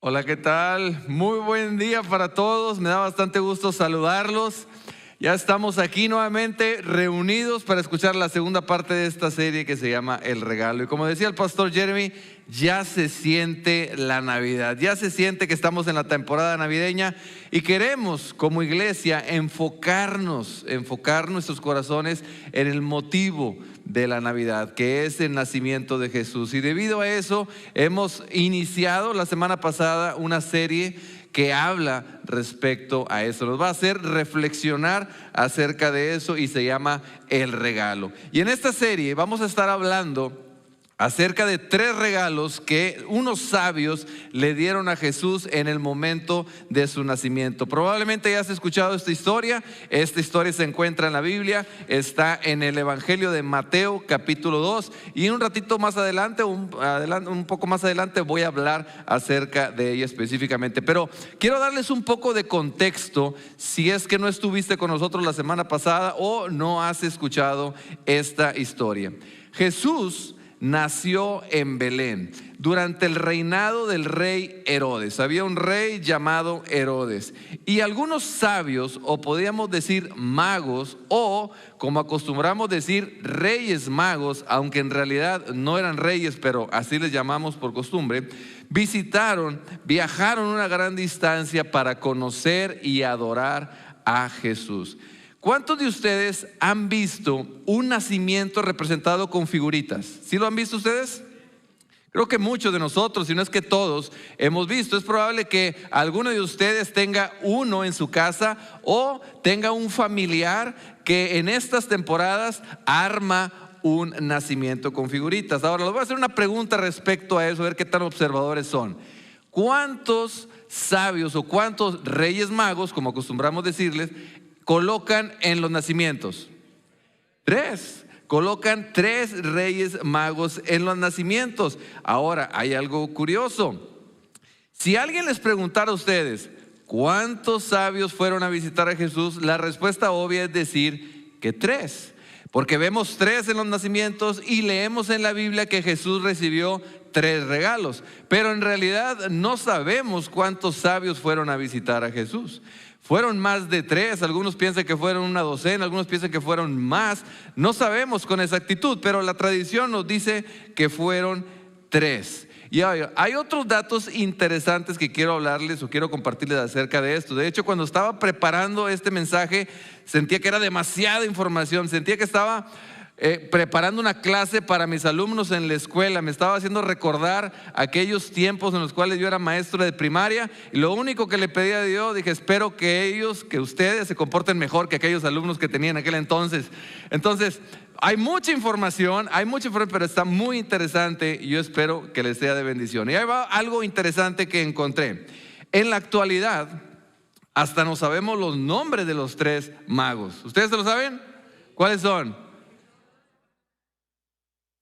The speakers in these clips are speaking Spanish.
Hola, ¿qué tal? Muy buen día para todos. Me da bastante gusto saludarlos. Ya estamos aquí nuevamente reunidos para escuchar la segunda parte de esta serie que se llama El Regalo. Y como decía el pastor Jeremy, ya se siente la Navidad, ya se siente que estamos en la temporada navideña y queremos como iglesia enfocar nuestros corazones en el motivo de la Navidad, que es el nacimiento de Jesús. Y debido a eso hemos iniciado la semana pasada una serie que habla respecto a eso. Nos va a hacer reflexionar acerca de eso y se llama El Regalo. Y en esta serie vamos a estar hablando acerca de 3 regalos que unos sabios le dieron a Jesús en el momento de su nacimiento. Probablemente ya has escuchado esta historia. Esta historia se encuentra en la Biblia, está en el Evangelio de Mateo capítulo 2 y un ratito más adelante, un poco más adelante voy a hablar acerca de ella específicamente. Pero quiero darles un poco de contexto si es que no estuviste con nosotros la semana pasada o no has escuchado esta historia. Jesús nació en Belén durante el reinado del rey Herodes. Había un rey llamado Herodes y algunos sabios, o podríamos decir magos, o como acostumbramos decir reyes magos, aunque en realidad no eran reyes, pero así les llamamos por costumbre, viajaron una gran distancia para conocer y adorar a Jesús. ¿Cuántos de ustedes han visto un nacimiento representado con figuritas? ¿Sí lo han visto ustedes? Creo que muchos de nosotros, si no es que todos, hemos visto. Es probable que alguno de ustedes tenga uno en su casa o tenga un familiar que en estas temporadas arma un nacimiento con figuritas. Ahora les voy a hacer una pregunta respecto a eso, a ver qué tan observadores son. ¿Cuántos sabios o cuántos reyes magos, como acostumbramos decirles, colocan en los nacimientos? 3. Colocan 3 reyes magos en los nacimientos. Ahora, hay algo curioso. Si alguien les preguntara a ustedes ¿cuántos sabios fueron a visitar a Jesús? La respuesta obvia es decir que 3. Porque vemos 3 en los nacimientos y leemos en la Biblia que Jesús recibió 3 regalos. Pero en realidad no sabemos cuántos sabios fueron a visitar a Jesús. Fueron más de 3, algunos piensan que fueron una docena, algunos piensan que fueron más. No sabemos con exactitud, pero la tradición nos dice que fueron 3. Y hay otros datos interesantes que quiero hablarles o quiero compartirles acerca de esto. De hecho, cuando estaba preparando este mensaje, sentía que era demasiada información, sentía que estaba preparando una clase para mis alumnos en la escuela. Me estaba haciendo recordar aquellos tiempos en los cuales yo era maestro de primaria y lo único que le pedía a Dios, dije, espero que ustedes se comporten mejor que aquellos alumnos que tenía en aquel entonces. Entonces, hay mucha información, pero está muy interesante y yo espero que les sea de bendición. Y ahí va algo interesante que encontré. En la actualidad, hasta no sabemos los nombres de los 3 magos. ¿Ustedes se lo saben? ¿Cuáles son?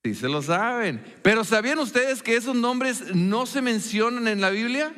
Sí, se lo saben. Pero ¿sabían ustedes que esos nombres no se mencionan en la Biblia?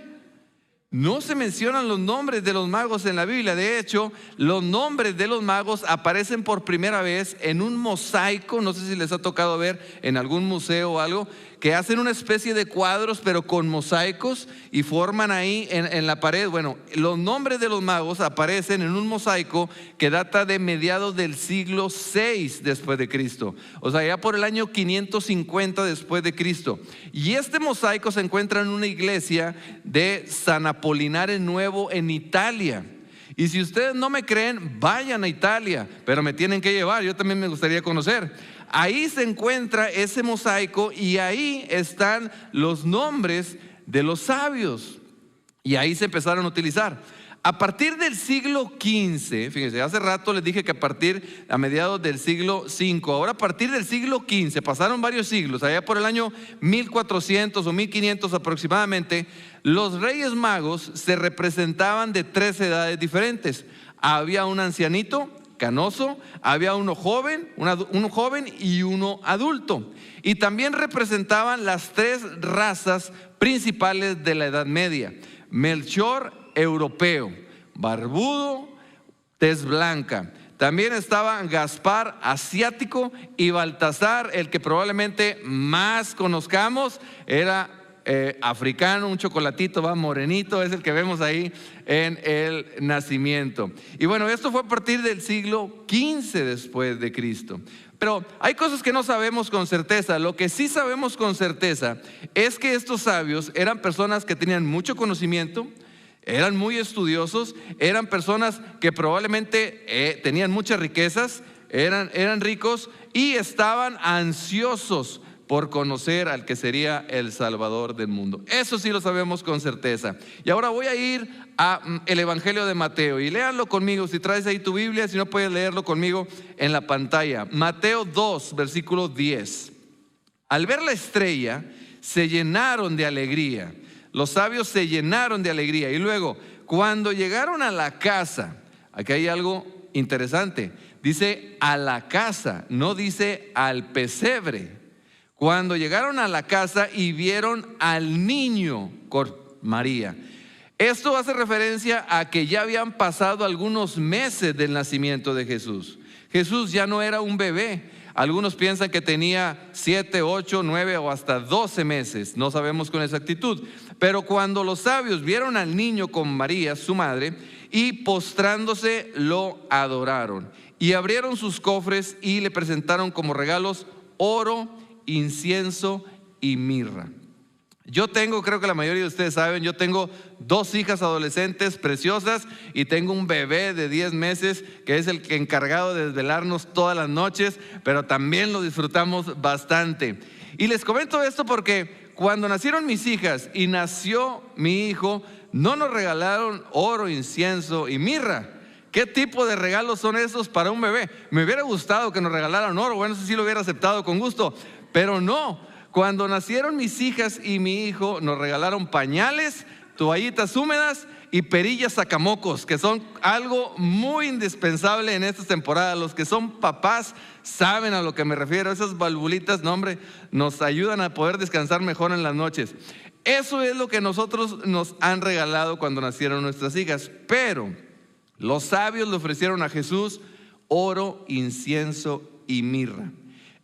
No se mencionan los nombres de los magos en la Biblia. De hecho, los nombres de los magos aparecen por primera vez en un mosaico. No sé si les ha tocado ver en algún museo o algo, que hacen una especie de cuadros pero con mosaicos y forman ahí en la pared. Bueno, los nombres de los magos aparecen en un mosaico que data de mediados del siglo VI después de Cristo. O sea, ya por el año 550 después de Cristo. Y este mosaico se encuentra en una iglesia de San Apolinar Nuevo en Italia. Y si ustedes no me creen, vayan a Italia, pero me tienen que llevar, yo también me gustaría conocer. Ahí se encuentra ese mosaico y ahí están los nombres de los sabios. Y ahí se empezaron a utilizar. A partir del siglo XV, fíjense, hace rato les dije que a mediados del siglo V, ahora a partir del siglo XV, pasaron varios siglos, allá por el año 1400 o 1500 aproximadamente, los reyes magos se representaban de 3 edades diferentes. Había un ancianito, canoso, había uno joven y uno adulto. Y también representaban las 3 razas principales de la Edad Media. Melchor, europeo, barbudo, tez blanca. También estaban Gaspar, asiático, y Baltasar, el que probablemente más conozcamos, era africano, un chocolatito, va morenito, es el que vemos ahí en el nacimiento. Y bueno, esto fue a partir del siglo XV después de Cristo. Pero hay cosas que no sabemos con certeza. Lo que sí sabemos con certeza es que estos sabios eran personas que tenían mucho conocimiento, eran muy estudiosos, eran personas que probablemente tenían muchas riquezas, eran ricos y estaban ansiosos por conocer al que sería el Salvador del mundo. Eso sí lo sabemos con certeza. Y ahora voy a ir a el Evangelio de Mateo y léanlo conmigo. Si traes ahí tu Biblia, si no puedes leerlo conmigo en la pantalla. Mateo 2, versículo 10. Al ver la estrella, se llenaron de alegría. Los sabios se llenaron de alegría. Y luego, cuando llegaron a la casa, aquí hay algo interesante. Dice a la casa, no dice al pesebre. Cuando llegaron a la casa y vieron al niño con María. Esto hace referencia a que ya habían pasado algunos meses del nacimiento de Jesús. Jesús ya no era un bebé. Algunos piensan que tenía 7, 8, 9 o hasta 12 meses. No sabemos con exactitud. Pero cuando los sabios vieron al niño con María, su madre, y postrándose lo adoraron. Y abrieron sus cofres y le presentaron como regalos oro, incienso y mirra. Yo tengo, creo que la mayoría de ustedes saben, yo tengo 2 hijas adolescentes preciosas y tengo un bebé de 10 meses que es el encargado de desvelarnos todas las noches, pero también lo disfrutamos bastante. Y les comento esto porque cuando nacieron mis hijas y nació mi hijo, no nos regalaron oro, incienso y mirra. ¿Qué tipo de regalos son esos para un bebé? Me hubiera gustado que nos regalaran oro, bueno, eso sí lo hubiera aceptado con gusto, pero no. Cuando nacieron mis hijas y mi hijo, nos regalaron pañales, toallitas húmedas y perillas sacamocos, que son algo muy indispensable en estas temporadas. Los que son papás saben a lo que me refiero. Esas valvulitas, no hombre, nos ayudan a poder descansar mejor en las noches. Eso es lo que nosotros nos han regalado cuando nacieron nuestras hijas. Pero los sabios le ofrecieron a Jesús oro, incienso y mirra.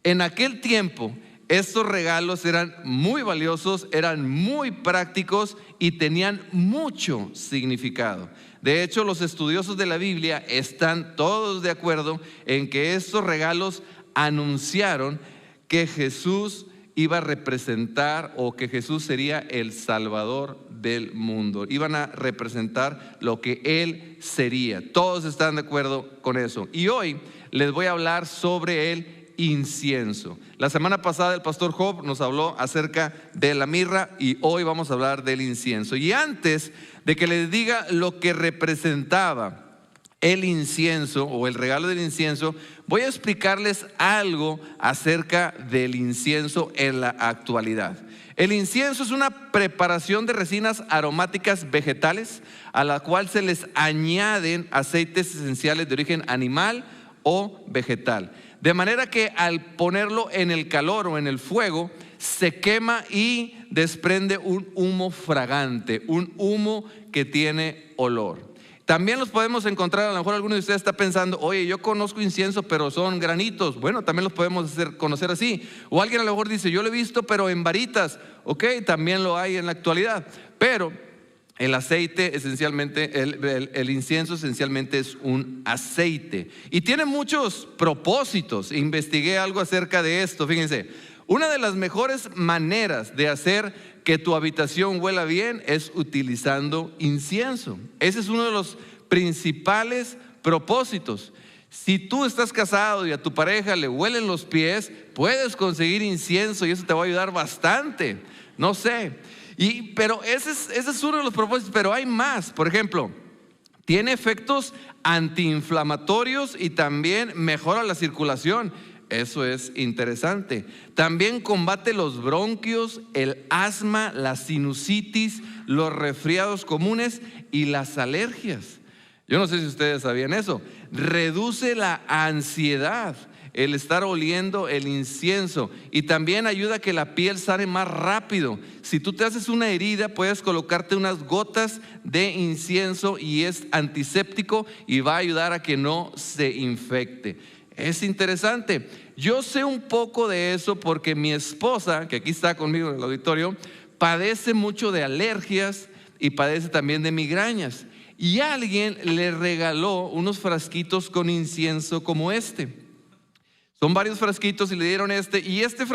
En aquel tiempo, estos regalos eran muy valiosos, eran muy prácticos y tenían mucho significado. De hecho, los estudiosos de la Biblia están todos de acuerdo en que estos regalos anunciaron que Jesús iba a representar o que Jesús sería el Salvador del mundo. Iban a representar lo que Él sería. Todos están de acuerdo con eso. Y hoy les voy a hablar sobre el incienso. La semana pasada el pastor Job nos habló acerca de la mirra y hoy vamos a hablar del incienso. Y antes de que les diga lo que representaba el incienso o el regalo del incienso, voy a explicarles algo acerca del incienso en la actualidad. El incienso es una preparación de resinas aromáticas vegetales a la cual se les añaden aceites esenciales de origen animal o vegetal. De manera que al ponerlo en el calor o en el fuego, se quema y desprende un humo fragante, un humo que tiene olor. También los podemos encontrar, a lo mejor alguno de ustedes está pensando, oye, yo conozco incienso, pero son granitos. Bueno, también los podemos conocer así. O alguien a lo mejor dice, yo lo he visto, pero en varitas. Ok, también lo hay en la actualidad. Pero el aceite esencialmente, el incienso esencialmente es un aceite y tiene muchos propósitos. Investigué algo acerca de esto, fíjense. Una de las mejores maneras de hacer que tu habitación huela bien es utilizando incienso. Ese es uno de los principales propósitos. Si tú estás casado y a tu pareja le huelen los pies, puedes conseguir incienso y eso te va a ayudar bastante. No sé. Pero ese es uno de los propósitos, pero hay más. Por ejemplo, tiene efectos antiinflamatorios y también mejora la circulación. Eso es interesante. También combate los bronquios, el asma, la sinusitis, los resfriados comunes y las alergias. Yo no sé si ustedes sabían eso. Reduce la ansiedad, el estar oliendo el incienso, y también ayuda a que la piel sane más rápido. Si tú te haces una herida, puedes colocarte unas gotas de incienso y es antiséptico y va a ayudar a que no se infecte. Es interesante. Yo sé un poco de eso porque mi esposa, que aquí está conmigo en el auditorio, padece mucho de alergias y padece también de migrañas. Y alguien le regaló unos frasquitos con incienso como este. Son varios frasquitos y le dieron y este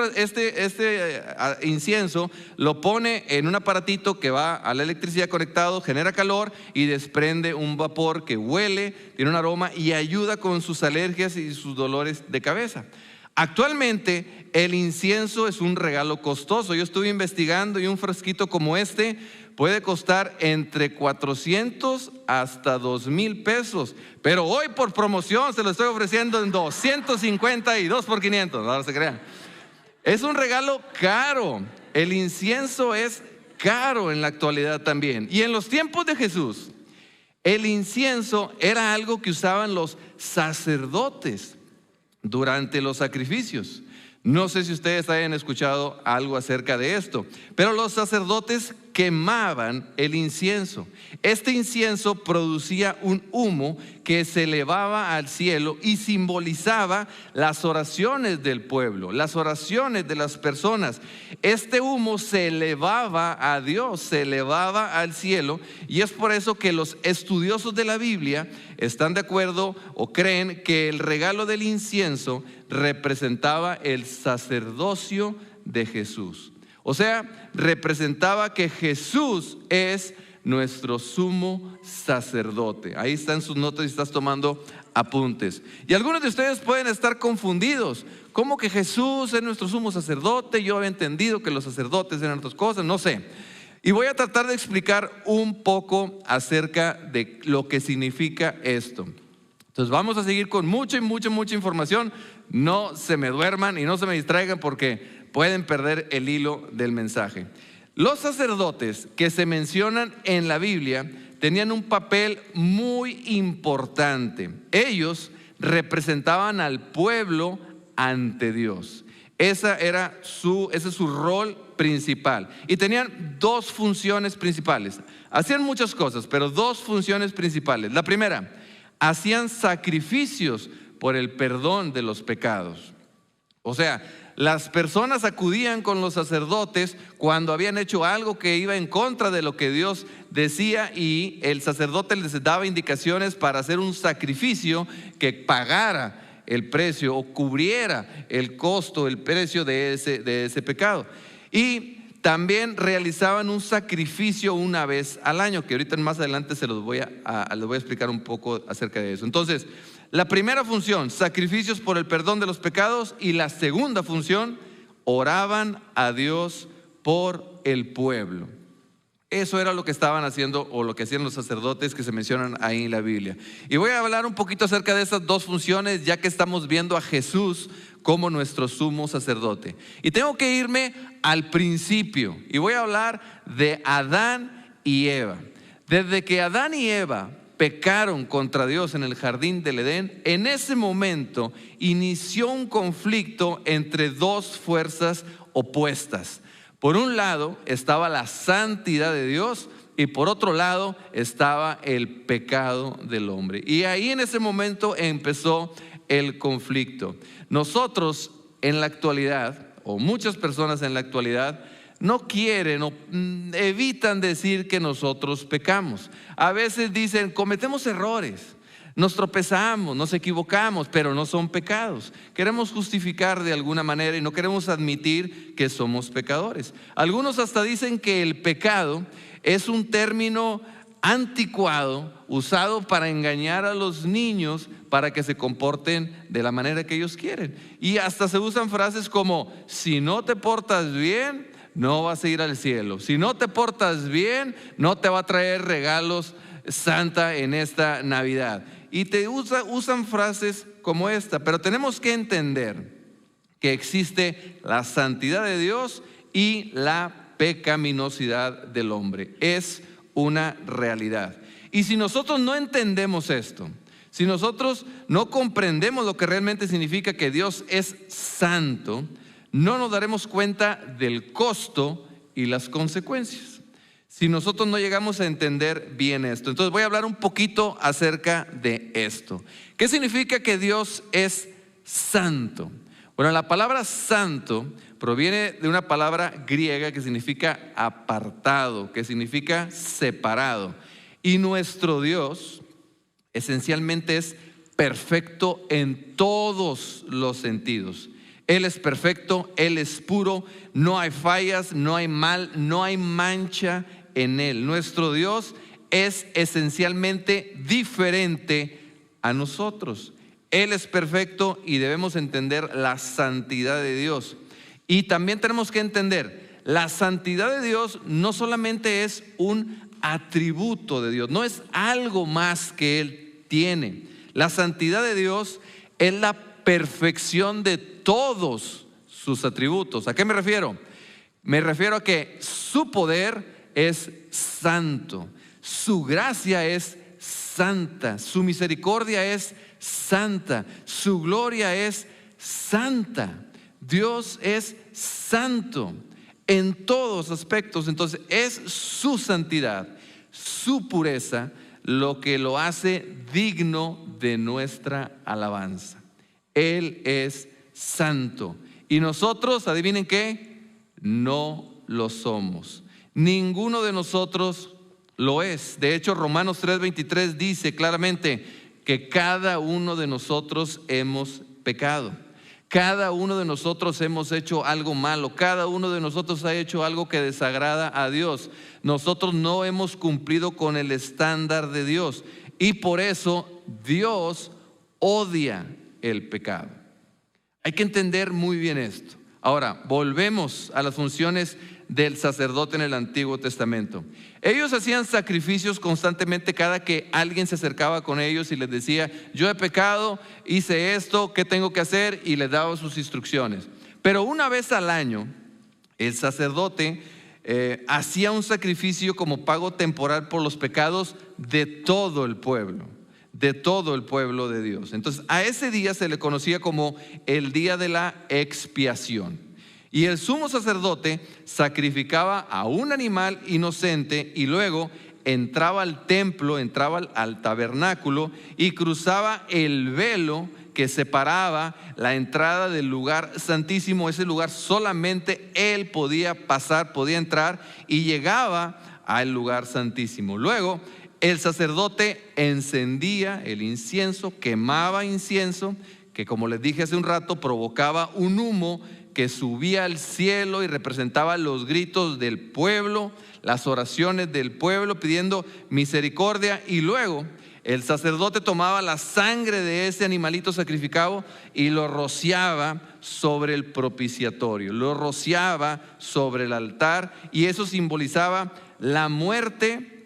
incienso lo pone en un aparatito que va a la electricidad conectado, genera calor y desprende un vapor que huele, tiene un aroma y ayuda con sus alergias y sus dolores de cabeza. Actualmente el incienso es un regalo costoso. Yo estuve investigando y un frasquito como este puede costar entre 400 hasta 2,000 pesos. Pero hoy por promoción se lo estoy ofreciendo en 250 y 2 por 500. No se crean. Es un regalo caro. El incienso es caro en la actualidad también. Y en los tiempos de Jesús, el incienso era algo que usaban los sacerdotes durante los sacrificios. No sé si ustedes hayan escuchado algo acerca de esto, pero los sacerdotes quemaban el incienso. Este incienso producía un humo que se elevaba al cielo y simbolizaba las oraciones del pueblo, las oraciones de las personas. Este humo se elevaba a Dios, se elevaba al cielo, y es por eso que los estudiosos de la Biblia están de acuerdo o creen que el regalo del incienso representaba el sacerdocio de Jesús. O sea, representaba que Jesús es nuestro sumo sacerdote. Ahí están sus notas y estás tomando apuntes. Y algunos de ustedes pueden estar confundidos. ¿Cómo que Jesús es nuestro sumo sacerdote? Yo había entendido que los sacerdotes eran otras cosas, no sé. Y voy a tratar de explicar un poco acerca de lo que significa esto. Entonces vamos a seguir con mucha información. No se me duerman y no se me distraigan porque pueden perder el hilo del mensaje. Los sacerdotes que se mencionan en la Biblia tenían un papel muy importante. Ellos representaban al pueblo ante Dios. Ese es su rol principal. Y tenían dos funciones principales. Hacían muchas cosas, pero dos funciones principales. La primera, hacían sacrificios por el perdón de los pecados. O sea, las personas acudían con los sacerdotes cuando habían hecho algo que iba en contra de lo que Dios decía, y el sacerdote les daba indicaciones para hacer un sacrificio que pagara el precio o cubriera el costo, el precio de ese pecado. Y también realizaban un sacrificio una vez al año, que ahorita más adelante les voy a explicar un poco acerca de eso. Entonces, la primera función, sacrificios por el perdón de los pecados, y la segunda función, oraban a Dios por el pueblo. Eso era lo que estaban haciendo, o lo que hacían los sacerdotes que se mencionan ahí en la Biblia. Y voy a hablar un poquito acerca de esas dos funciones, ya que estamos viendo a Jesús como nuestro sumo sacerdote. Y tengo que irme al principio, y voy a hablar de Adán y Eva. Desde que Adán y Eva pecaron contra Dios en el jardín del Edén, en ese momento inició un conflicto entre dos fuerzas opuestas. Por un lado estaba la santidad de Dios, y por otro lado estaba el pecado del hombre. Y ahí en ese momento empezó el conflicto. Nosotros en la actualidad, o muchas personas en la actualidad, no quieren o evitan decir que nosotros pecamos. A veces dicen, cometemos errores, nos tropezamos, nos equivocamos, pero no son pecados. Queremos justificar de alguna manera y no queremos admitir que somos pecadores. Algunos hasta dicen que el pecado es un término anticuado usado para engañar a los niños para que se comporten de la manera que ellos quieren. Y hasta se usan frases como, si no te portas bien, no vas a ir al cielo. Si no te portas bien, no te va a traer regalos Santa en esta Navidad. Y usan frases como esta. Pero tenemos que entender que existe la santidad de Dios y la pecaminosidad del hombre. Es una realidad. Y si nosotros no entendemos esto, si nosotros no comprendemos lo que realmente significa que Dios es santo, no nos daremos cuenta del costo y las consecuencias. Si nosotros no llegamos a entender bien esto. Entonces voy a hablar un poquito acerca de esto. ¿Qué significa que Dios es santo? Bueno, la palabra santo proviene de una palabra griega que significa apartado, que significa separado. Y nuestro Dios esencialmente es perfecto en todos los sentidos. Él es perfecto, Él es puro, no hay fallas, no hay mal, no hay mancha en Él. Nuestro Dios es esencialmente diferente a nosotros. Él es perfecto y debemos entender la santidad de Dios. Y también tenemos que entender, la santidad de Dios no solamente es un atributo de Dios, no es algo más que Él tiene. La santidad de Dios es la perfección de todos sus atributos. ¿A qué me refiero? Me refiero a que su poder es santo, su gracia es santa, su misericordia es santa, su gloria es santa. Dios es santo en todos aspectos. Entonces es su santidad, su pureza, lo que lo hace digno de nuestra alabanza. Él es santo y nosotros, adivinen qué, no lo somos. Ninguno de nosotros lo es. De hecho, Romanos 3:23 dice claramente que cada uno de nosotros hemos pecado. Cada uno de nosotros hemos hecho algo malo. Cada uno de nosotros ha hecho algo que desagrada a Dios. Nosotros no hemos cumplido con el estándar de Dios. Y por eso Dios odia el pecado. Hay que entender muy bien esto. Ahora, volvemos a las funciones del sacerdote en el Antiguo Testamento. Ellos hacían sacrificios constantemente cada que alguien se acercaba con ellos y les decía: yo he pecado, hice esto, ¿qué tengo que hacer? Y les daba sus instrucciones. Pero una vez al año, el sacerdote hacía un sacrificio como pago temporal por los pecados de todo el pueblo. De todo el pueblo de Dios. Entonces a ese día se le conocía como el día de la expiación. Y el sumo sacerdote sacrificaba a un animal inocente y luego entraba al templo, entraba al tabernáculo y cruzaba el velo que separaba la entrada del lugar santísimo. Ese lugar solamente él podía pasar, podía entrar y llegaba al lugar santísimo. Luego el sacerdote encendía el incienso, quemaba incienso, que como les dije hace un rato, provocaba un humo que subía al cielo y representaba los gritos del pueblo, las oraciones del pueblo pidiendo misericordia. Y luego el sacerdote tomaba la sangre de ese animalito sacrificado y lo rociaba sobre el propiciatorio, lo rociaba sobre el altar, y eso simbolizaba la muerte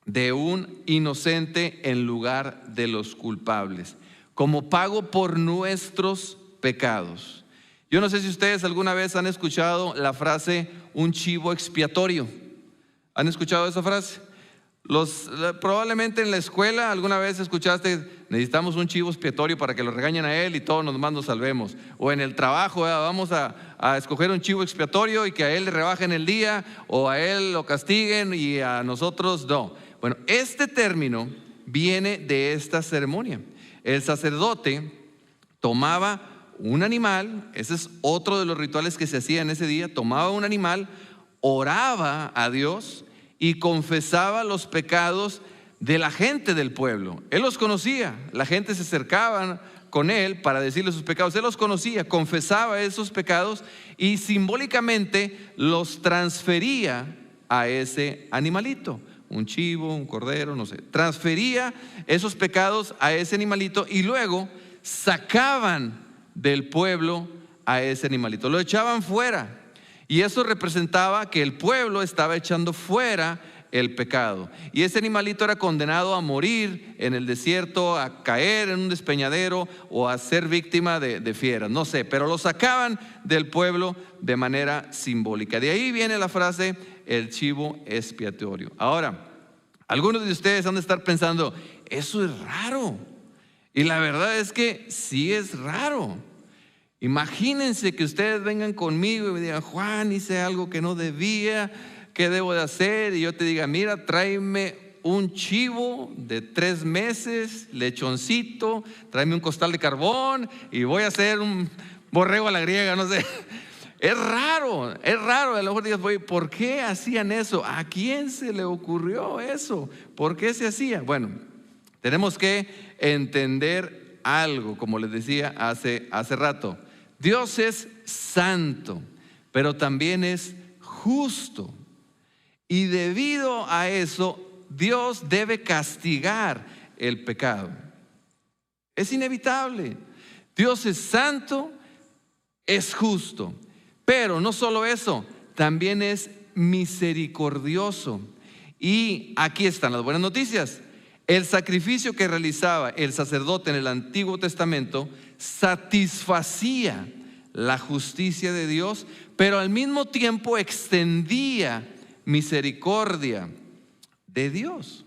de un inocente en lugar de los culpables, como pago por nuestros pecados. Yo no sé si ustedes alguna vez han escuchado la frase un chivo expiatorio. ¿Han escuchado esa frase? Probablemente en la escuela alguna vez escuchaste: necesitamos un chivo expiatorio para que lo regañen a él y todos nos salvemos. O en el trabajo, vamos a escoger un chivo expiatorio y que a él le rebajen el día, o a él lo castiguen y a nosotros no. Bueno, este término viene de esta ceremonia. El sacerdote tomaba un animal, ese es otro de los rituales que se hacía en ese día. Tomaba un animal, oraba a Dios y confesaba los pecados de la gente del pueblo. Él los conocía, la gente se acercaba con él para decirle sus pecados. Él los conocía, confesaba esos pecados y simbólicamente los transfería a ese animalito. Un chivo, un cordero, no sé. Transfería esos pecados a ese animalito y luego sacaban del pueblo a ese animalito. Lo echaban fuera. Y eso representaba que el pueblo estaba echando fuera el pecado. Y ese animalito era condenado a morir en el desierto, a caer en un despeñadero o a ser víctima de fieras, no sé, pero lo sacaban del pueblo de manera simbólica. De ahí viene la frase el chivo expiatorio. Ahora, algunos de ustedes han de estar pensando: eso es raro. Y la verdad es que sí es raro. Imagínense que ustedes vengan conmigo y me digan: Juan, hice algo que no debía, ¿qué debo de hacer? Y yo te diga: mira, tráeme un chivo de 3 meses, lechoncito, tráeme un costal de carbón y voy a hacer un borrego a la griega, no sé. Es raro, a lo mejor digas, "Oye, ¿por qué hacían eso? ¿A quién se le ocurrió eso? ¿Por qué se hacía?" Bueno, tenemos que entender algo, como les decía hace rato. Dios es santo, pero también es justo. Y debido a eso, Dios debe castigar el pecado. Es inevitable. Dios es santo, es justo. Pero no solo eso, también es misericordioso. Y aquí están las buenas noticias. El sacrificio que realizaba el sacerdote en el Antiguo Testamento satisfacía la justicia de Dios, pero al mismo tiempo extendía misericordia de Dios.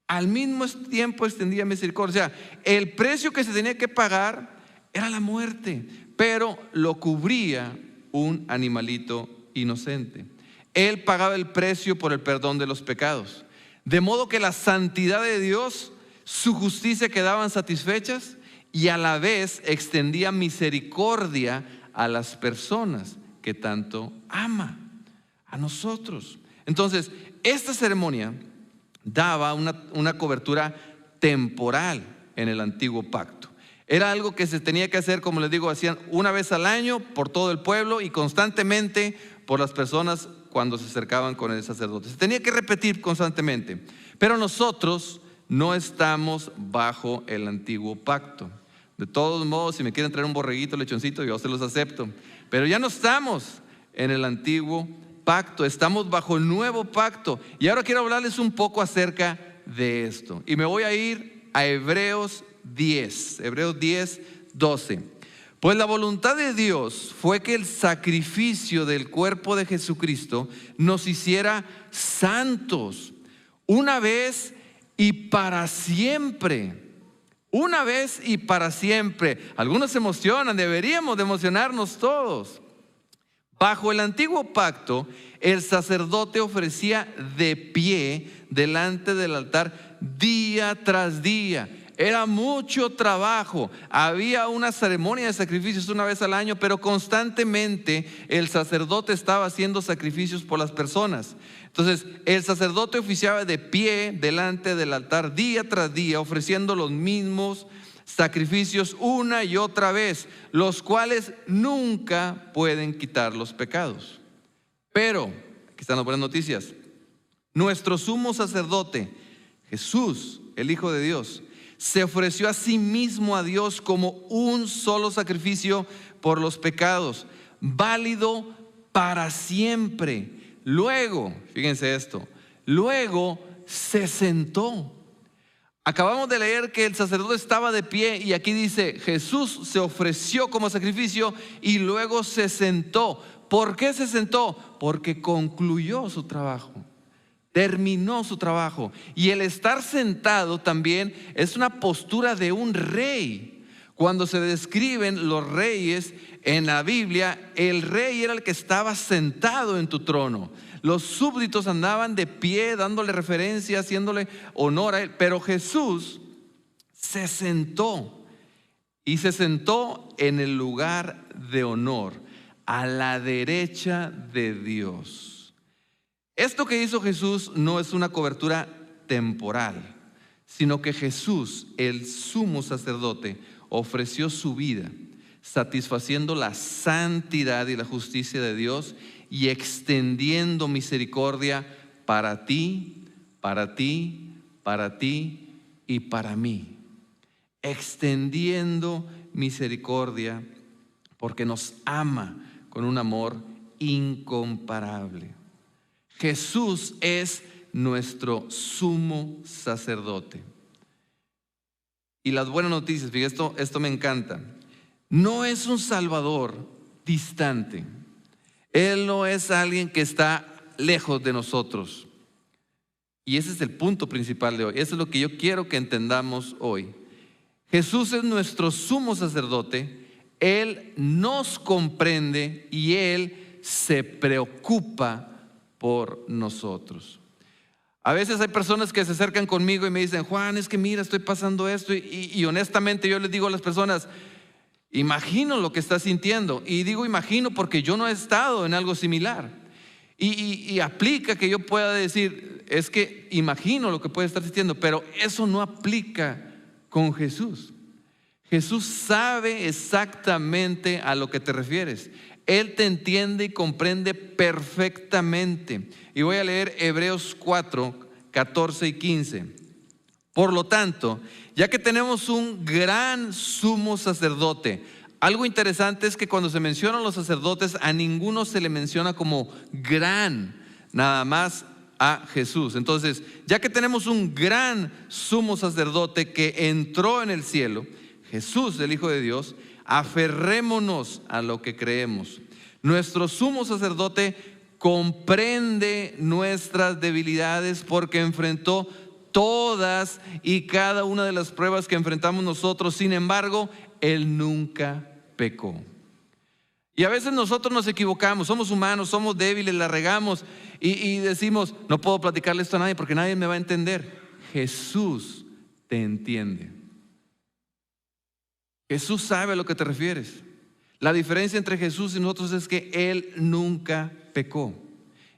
Al mismo tiempo extendía misericordia. O sea, el precio que se tenía que pagar era la muerte, pero lo cubría un animalito inocente. Él pagaba el precio por el perdón de los pecados. De modo que la santidad de Dios, su justicia quedaban satisfechas y a la vez extendía misericordia a las personas que tanto ama, a nosotros. Entonces, esta ceremonia daba una cobertura temporal en el antiguo pacto. Era algo que se tenía que hacer, como les digo, hacían una vez al año por todo el pueblo y constantemente por las personas cuando se acercaban con el sacerdote. Se tenía que repetir constantemente. Pero nosotros no estamos bajo el antiguo pacto. De todos modos, si me quieren traer un borreguito, lechoncito, yo se los acepto. Pero ya no estamos en el antiguo pacto, estamos bajo el nuevo pacto. Y ahora quiero hablarles un poco acerca de esto. Y me voy a ir a Hebreos 10, 12. Pues la voluntad de Dios fue que el sacrificio del cuerpo de Jesucristo nos hiciera santos una vez y para siempre. Una vez y para siempre. Algunos se emocionan, deberíamos de emocionarnos todos. Bajo el antiguo pacto, el sacerdote ofrecía de pie delante del altar día tras día. Era mucho trabajo. Había una ceremonia de sacrificios una vez al año, pero constantemente el sacerdote estaba haciendo sacrificios por las personas. Entonces, el sacerdote oficiaba de pie delante del altar día tras día, ofreciendo los mismos sacrificios una y otra vez, los cuales nunca pueden quitar los pecados. Pero, aquí están las buenas noticias, nuestro sumo sacerdote, Jesús, el Hijo de Dios, se ofreció a sí mismo a Dios como un solo sacrificio por los pecados, válido para siempre. Luego, fíjense esto, luego se sentó. Acabamos de leer que el sacerdote estaba de pie y aquí dice, Jesús se ofreció como sacrificio y luego se sentó. ¿Por qué se sentó? Porque concluyó su trabajo. Terminó su trabajo. Y el estar sentado también es una postura de un rey. Cuando se describen los reyes en la Biblia, el rey era el que estaba sentado en tu trono. Los súbditos andaban de pie, dándole referencia, haciéndole honor a él. Pero Jesús se sentó y se sentó en el lugar de honor, a la derecha de Dios. Esto que hizo Jesús no es una cobertura temporal, sino que Jesús, el sumo sacerdote, ofreció su vida, satisfaciendo la santidad y la justicia de Dios y extendiendo misericordia para ti, para ti, para ti y para mí. Extendiendo misericordia porque nos ama con un amor incomparable. Jesús es nuestro sumo sacerdote. Y las buenas noticias, fíjate, esto me encanta. No es un salvador distante. Él no es alguien que está lejos de nosotros. Y ese es el punto principal de hoy. Eso es lo que yo quiero que entendamos hoy. Jesús es nuestro sumo sacerdote. Él nos comprende y Él se preocupa por nosotros. A veces hay personas que se acercan conmigo y me dicen, Juan, es que mira, estoy pasando esto y honestamente yo les digo a las personas, Imagino lo que está sintiendo. Y digo imagino porque yo no he estado en algo similar. Y aplica que yo pueda decir, es que imagino lo que puede estar sintiendo, pero eso no aplica con Jesús. Jesús sabe exactamente a lo que te refieres. Él te entiende y comprende perfectamente. Y voy a leer Hebreos 4, 14 y 15. Por lo tanto, ya que tenemos un gran sumo sacerdote, algo interesante es que cuando se mencionan los sacerdotes, a ninguno se le menciona como gran, nada más a Jesús. Entonces, ya que tenemos un gran sumo sacerdote que entró en el cielo, Jesús, el Hijo de Dios, aferrémonos a lo que creemos. Nuestro sumo sacerdote comprende nuestras debilidades porque enfrentó todas y cada una de las pruebas que enfrentamos nosotros. Sin embargo, Él nunca pecó. Y a veces nosotros nos equivocamos, somos humanos, somos débiles, la regamos y decimos, no puedo platicarle esto a nadie porque nadie me va a entender. Jesús te entiende. Jesús sabe a lo que te refieres. La diferencia entre Jesús y nosotros es que Él nunca pecó.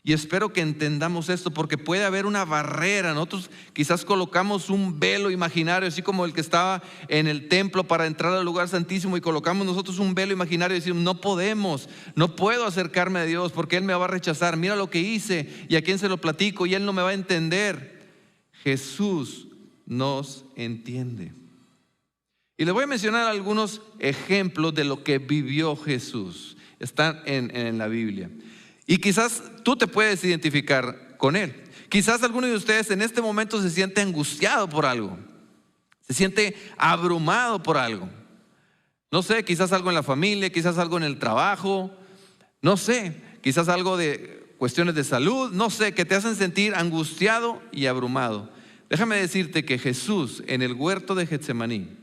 Y espero que entendamos esto porque puede haber una barrera. Nosotros quizás colocamos un velo imaginario, así como el que estaba en el templo para entrar al lugar santísimo, y colocamos nosotros un velo imaginario y decimos, no puedo acercarme a Dios porque Él me va a rechazar. Mira lo que hice y a quién se lo platico y Él no me va a entender. Jesús nos entiende. Y les voy a mencionar algunos ejemplos de lo que vivió Jesús. Están en la Biblia. Y quizás tú te puedes identificar con Él. Quizás alguno de ustedes en este momento se siente angustiado por algo. Se siente abrumado por algo. No sé, quizás algo en la familia, quizás algo en el trabajo. No sé, quizás algo de cuestiones de salud. No sé, que te hacen sentir angustiado y abrumado. Déjame decirte que Jesús en el huerto de Getsemaní,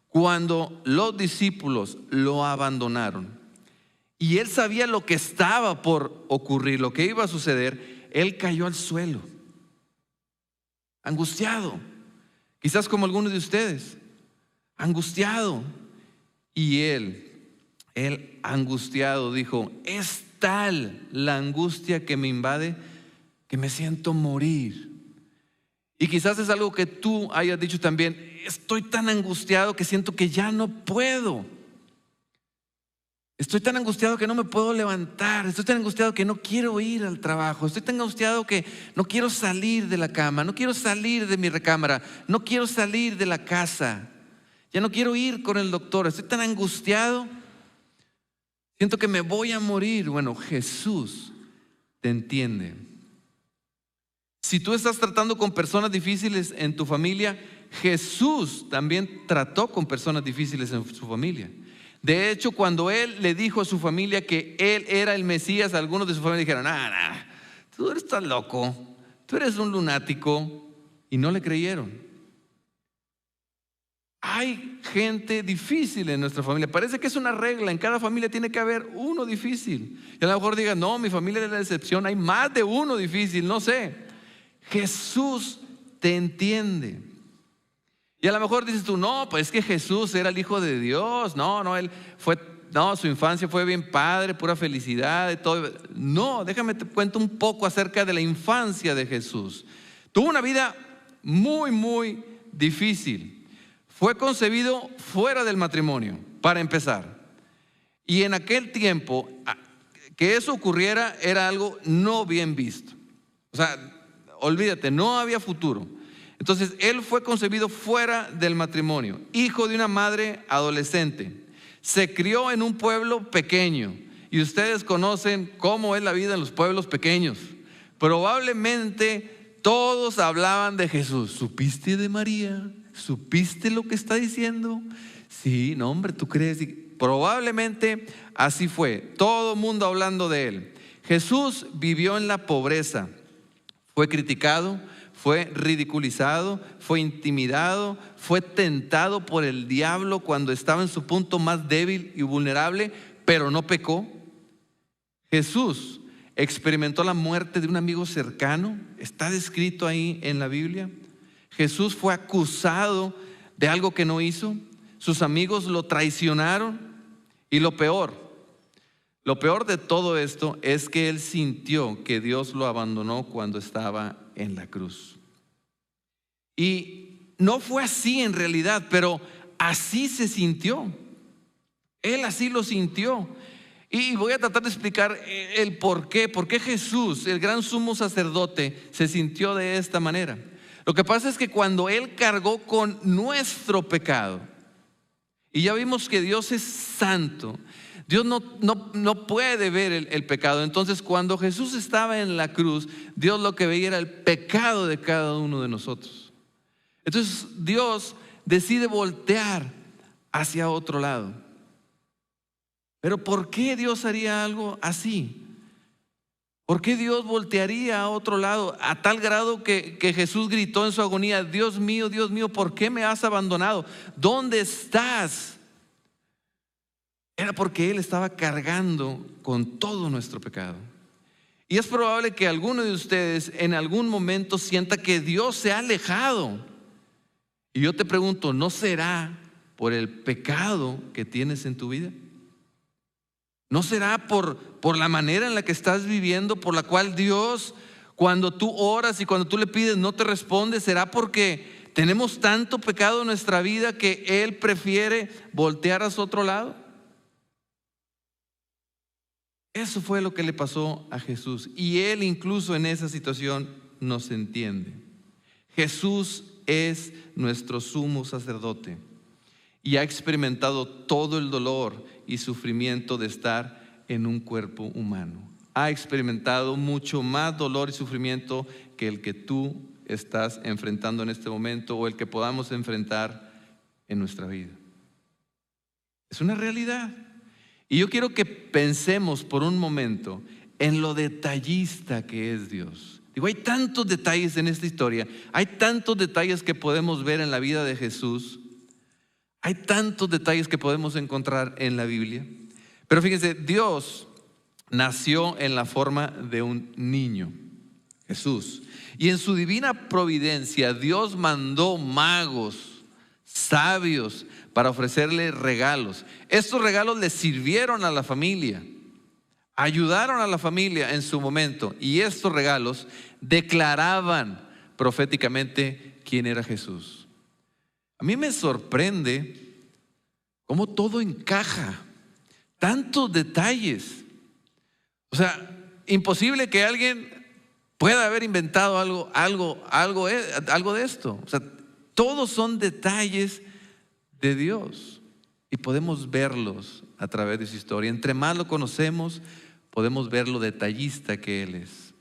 cuando los discípulos lo abandonaron y Él sabía lo que estaba por ocurrir, lo que iba a suceder, Él cayó al suelo, angustiado, quizás como algunos de ustedes, angustiado. Y Él angustiado dijo, es tal la angustia que me invade que me siento morir. Y quizás es algo que tú hayas dicho también, estoy tan angustiado que siento que ya no puedo. Estoy tan angustiado que no me puedo levantar. Estoy tan angustiado que no quiero ir al trabajo. Estoy tan angustiado que no quiero salir de la cama. No quiero salir de mi recámara. No quiero salir de la casa. Ya no quiero ir con el doctor. Estoy tan angustiado. Siento que me voy a morir. Bueno, Jesús te entiende. Si tú estás tratando con personas difíciles en tu familia, Jesús también trató con personas difíciles en su familia. De hecho, cuando Él le dijo a su familia que Él era el Mesías, algunos de su familia dijeron, tú eres tan loco, tú eres un lunático, y no le creyeron. Hay gente difícil en nuestra familia. Parece que es una regla, en cada familia tiene que haber uno difícil. Y a lo mejor digan, no, mi familia es la excepción, hay más de uno difícil, no sé. Jesús te entiende. Y a lo mejor dices tú, no, pues es que Jesús era el Hijo de Dios. Su infancia fue bien padre, pura felicidad y todo. No, déjame te cuento un poco acerca de la infancia de Jesús. Tuvo una vida muy, muy difícil. Fue concebido fuera del matrimonio, para empezar. Y en aquel tiempo, que eso ocurriera era algo no bien visto. O sea, olvídate, no había futuro. Entonces, Él fue concebido fuera del matrimonio, hijo de una madre adolescente. Se crió en un pueblo pequeño. Y ustedes conocen cómo es la vida en los pueblos pequeños. Probablemente todos hablaban de Jesús. ¿Supiste de María? ¿Supiste lo que está diciendo? Sí, no hombre, ¿tú crees? Probablemente así fue. Todo el mundo hablando de Él. Jesús vivió en la pobreza. Fue criticado, fue ridiculizado, fue intimidado, fue tentado por el diablo cuando estaba en su punto más débil y vulnerable, pero no pecó. Jesús experimentó la muerte de un amigo cercano, está descrito ahí en la Biblia. Jesús fue acusado de algo que no hizo, sus amigos lo traicionaron, Y lo peor de todo esto es que él sintió que Dios lo abandonó cuando estaba en la cruz. Y no fue así en realidad, pero así se sintió. Él así lo sintió. Y voy a tratar de explicar el por qué Jesús, el gran sumo sacerdote, se sintió de esta manera. Lo que pasa es que cuando Él cargó con nuestro pecado, y ya vimos que Dios es santo, Dios no puede ver el pecado. Entonces cuando Jesús estaba en la cruz, Dios lo que veía era el pecado de cada uno de nosotros. Entonces Dios decide voltear hacia otro lado. Pero ¿por qué Dios haría algo así? ¿Por qué Dios voltearía a otro lado a tal grado que Jesús gritó en su agonía: Dios mío, ¿por qué me has abandonado? ¿Dónde estás? Era porque Él estaba cargando con todo nuestro pecado. Y es probable que alguno de ustedes en algún momento sienta que Dios se ha alejado. Y yo te pregunto, ¿no será por el pecado que tienes en tu vida? ¿No será por la manera en la que estás viviendo, por la cual Dios, cuando tú oras y cuando tú le pides, no te responde? ¿Será porque tenemos tanto pecado en nuestra vida que Él prefiere voltear hacia otro lado? Eso fue lo que le pasó a Jesús. Y Él incluso en esa situación nos entiende. Jesús es nuestro sumo sacerdote y ha experimentado todo el dolor y sufrimiento de estar en un cuerpo humano. Ha experimentado mucho más dolor y sufrimiento que el que tú estás enfrentando en este momento o el que podamos enfrentar en nuestra vida. Es una realidad. Y yo quiero que pensemos por un momento en lo detallista que es Dios. Digo, hay tantos detalles en esta historia, hay tantos detalles que podemos ver en la vida de Jesús. Hay tantos detalles que podemos encontrar en la Biblia. Pero fíjense, Dios nació en la forma de un niño, Jesús. Y en su divina providencia, Dios mandó magos, sabios, para ofrecerle regalos. Estos regalos le sirvieron a la familia, ayudaron a la familia en su momento. Y estos regalos declaraban proféticamente quién era Jesús. A mí me sorprende cómo todo encaja, tantos detalles. O sea, imposible que alguien pueda haber inventado algo de esto. O sea, todos son detalles de Dios y podemos verlos a través de su historia. Entre más lo conocemos, podemos ver lo detallista que Él es.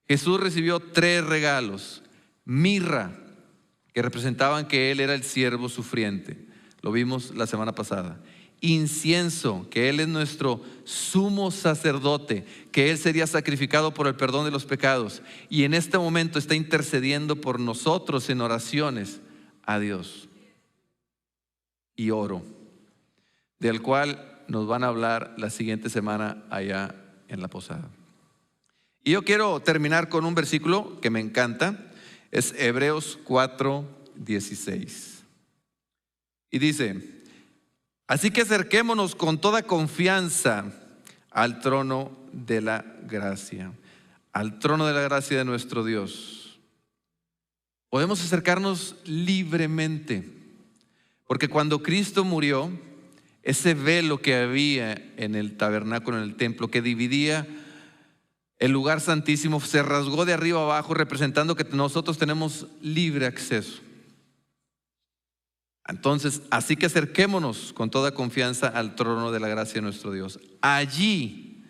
Jesús recibió 3 regalos: mirra, que representaban que Él era el siervo sufriente, lo vimos la semana pasada; incienso, que Él es nuestro sumo sacerdote, que Él sería sacrificado por el perdón de los pecados y en este momento está intercediendo por nosotros en oraciones a Dios; y oro, del cual nos van a hablar la siguiente semana allá en la posada. Y yo quiero terminar con un versículo que me encanta. Es Hebreos 4:16. Y dice: así que acerquémonos con toda confianza al trono de la gracia, al trono de la gracia de nuestro Dios. Podemos acercarnos libremente, porque cuando Cristo murió, ese velo que había en el tabernáculo, en el templo, que dividía el lugar santísimo, se rasgó de arriba abajo, representando que nosotros tenemos libre acceso. Entonces, así que acerquémonos con toda confianza al trono de la gracia de nuestro Dios. Allí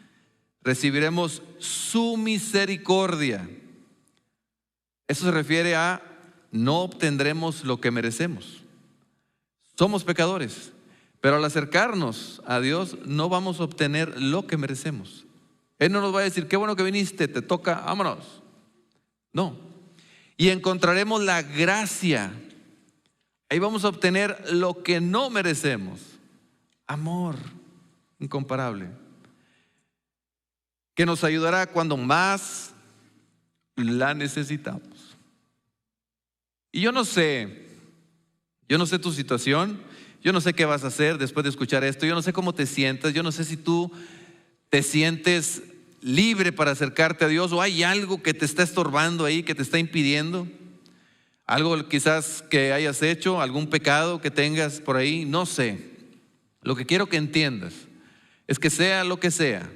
recibiremos su misericordia. Eso se refiere a no obtendremos lo que merecemos. Somos pecadores, pero al acercarnos a Dios no vamos a obtener lo que merecemos. Él no nos va a decir: qué bueno que viniste, te toca, vámonos. No. Y encontraremos la gracia. Ahí vamos a obtener lo que no merecemos: amor incomparable, que nos ayudará cuando más la necesitamos. Y yo no sé tu situación, Yo no sé qué vas a hacer después de escuchar esto. Yo no sé cómo te sientas. Yo no sé si tú te sientes libre para acercarte a Dios o hay algo que te está estorbando ahí, que te está impidiendo. Algo quizás que hayas hecho, algún pecado que tengas por ahí, no sé. Lo que quiero que entiendas es que sea lo que sea,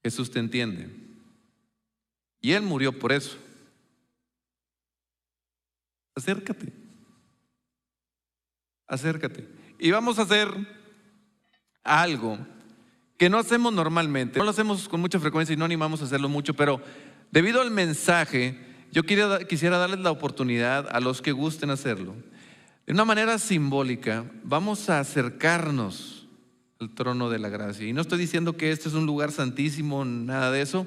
Jesús te entiende. Y Él murió por eso. Acércate. Acércate. Y vamos a hacer algo que no hacemos normalmente. No lo hacemos con mucha frecuencia y no animamos a hacerlo mucho, pero debido al mensaje, yo quisiera darles la oportunidad a los que gusten hacerlo. De una manera simbólica, vamos a acercarnos al trono de la gracia. Y no estoy diciendo que este es un lugar santísimo, nada de eso,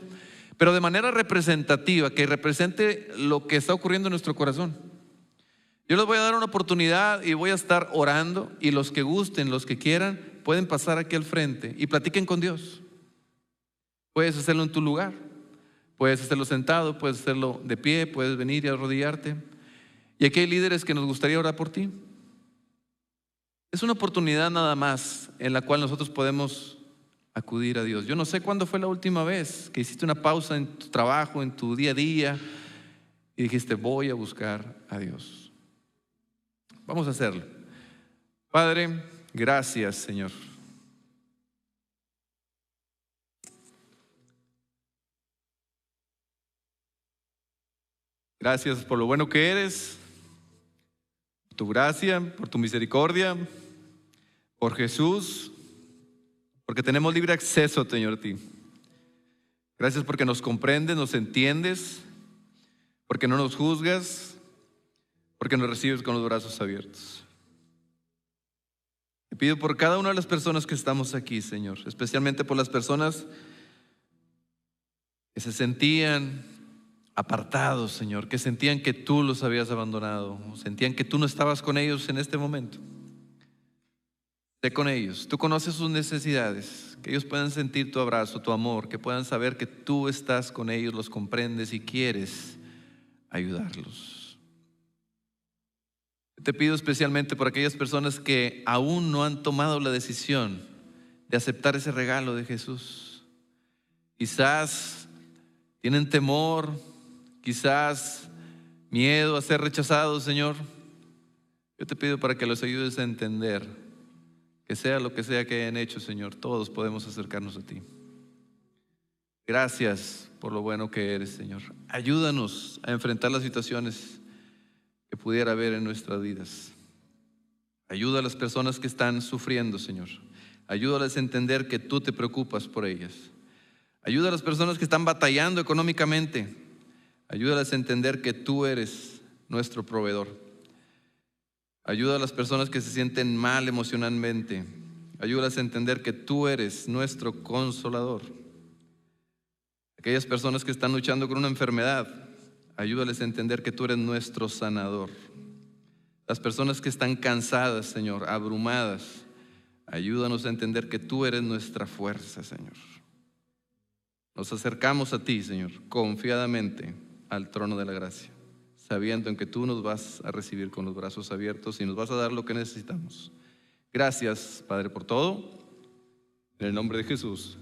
pero de manera representativa, que represente lo que está ocurriendo en nuestro corazón. Yo les voy a dar una oportunidad y voy a estar orando, y los que gusten, los que quieran, pueden pasar aquí al frente y platiquen con Dios. Puedes hacerlo en tu lugar, puedes hacerlo sentado, puedes hacerlo de pie, puedes venir y arrodillarte. Y aquí hay líderes que nos gustaría orar por ti. Es una oportunidad nada más en la cual nosotros podemos acudir a Dios. Yo no sé cuándo fue la última vez que hiciste una pausa en tu trabajo, en tu día a día, y dijiste, voy a buscar a Dios. Vamos a hacerlo. Padre, gracias, Señor. Gracias por lo bueno que eres, por tu gracia, por tu misericordia, por Jesús, porque tenemos libre acceso, Señor, a ti. Gracias porque nos comprendes, nos entiendes, porque no nos juzgas, porque nos recibes con los brazos abiertos. Te pido por cada una de las personas que estamos aquí, Señor, especialmente por las personas que se sentían apartados, Señor, que sentían que tú los habías abandonado, sentían que tú no estabas con ellos en este momento. Esté con ellos, tú conoces sus necesidades, que ellos puedan sentir tu abrazo, tu amor, que puedan saber que tú estás con ellos, los comprendes y quieres ayudarlos. Te pido especialmente por aquellas personas que aún no han tomado la decisión de aceptar ese regalo de Jesús. Quizás tienen temor, quizás miedo a ser rechazados, Señor. Yo te pido para que los ayudes a entender que sea lo que sea que hayan hecho, Señor, todos podemos acercarnos a ti. Gracias por lo bueno que eres, Señor. Ayúdanos a enfrentar las situaciones que pudiera haber en nuestras vidas. Ayuda a las personas que están sufriendo, Señor. Ayúdales a entender que tú te preocupas por ellas. Ayuda a las personas que están batallando económicamente. Ayúdales a entender que tú eres nuestro proveedor. Ayuda a las personas que se sienten mal emocionalmente. Ayúdales a entender que tú eres nuestro consolador. Aquellas personas que están luchando con una enfermedad, ayúdales a entender que tú eres nuestro sanador. Las personas que están cansadas, Señor, abrumadas, ayúdanos a entender que tú eres nuestra fuerza, Señor. Nos acercamos a ti, Señor, confiadamente al trono de la gracia, sabiendo en que tú nos vas a recibir con los brazos abiertos y nos vas a dar lo que necesitamos. Gracias, Padre, por todo. En el nombre de Jesús.